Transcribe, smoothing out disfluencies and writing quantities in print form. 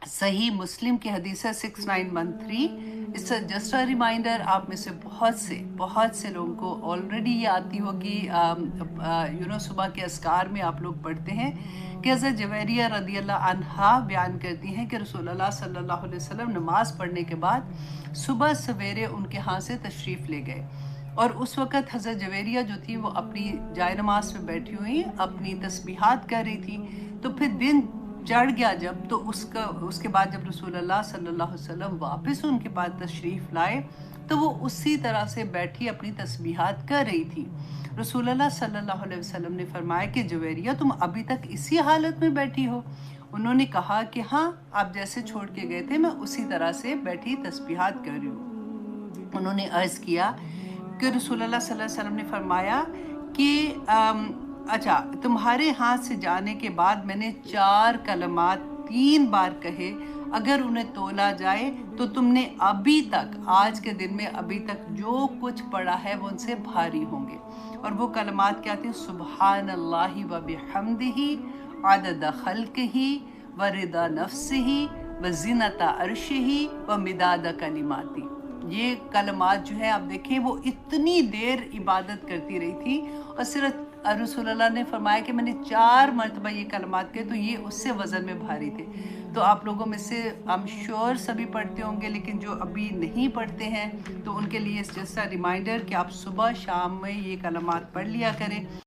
सही मुस्लिम की हदीस है 6913। इट्स जस्ट अ रिमाइंडर, आप में से बहुत से लोगों को ऑलरेडी ये आती होगी। सुबह के अस्कार में आप लोग पढ़ते हैं कि हज़रत जुवैरिया रदी अल्लाह अन्हा बयान करती हैं कि रसूलुल्लाह सल्लल्लाहु अलैहि वसल्लम नमाज पढ़ने के बाद सुबह सवेरे उनके यहाँ से तशरीफ़ ले गए, और उस वक़्त हज़रत जुवैरिया जो थी वो अपनी जाए नमाज में बैठी हुई अपनी तस्बीहात कर रही थी। तो फिर दिन चढ़ गया जब, तो उसके बाद जब रसूलुल्लाह सल्लल्लाहु अलैहि वसल्लम वापस उनके पास तशरीफ़ लाए तो वो उसी तरह से बैठी अपनी तस्बीहात कर रही थी। रसूलुल्लाह सल्लल्लाहु अलैहि वसल्लम ने फरमाया कि जुवैरिया, तुम अभी तक इसी हालत में बैठी हो? उन्होंने कहा कि हाँ, आप जैसे छोड़ के गए थे मैं उसी तरह से बैठी तस्बीहात कर रही हूँ। उन्होंने अर्ज़ किया कि रसूलुल्लाह सल्लल्लाहु अलैहि वसल्लम ने फरमाया कि अच्छा, तुम्हारे हाथ से जाने के बाद मैंने 4 कलमात 3 बार कहे, अगर उन्हें तोला जाए तो तुमने अभी तक, आज के दिन में अभी तक जो कुछ पढ़ा है वो उनसे भारी होंगे। और वो कलमात क्या थी? सुब्हानल्लाहि व बिहम्दिही अदद खल्क़िही व रिदा नफ्सिही व ज़िनता अर्शिही व मिदाद कलिमाती। ये कलमात जो है आप देखें, वो इतनी देर इबादत करती रही थी, और सिर्फ रसूलुल्लाह ने फरमाया कि मैंने 4 मरतबा ये कलमात कहे, तो ये उससे वज़न में भारी थे। तो आप लोगों में से आई एम श्योर सभी पढ़ते होंगे, लेकिन जो अभी नहीं पढ़ते हैं तो उनके लिए जैसा रिमाइंडर कि आप सुबह शाम में ये कलमात पढ़ लिया करें।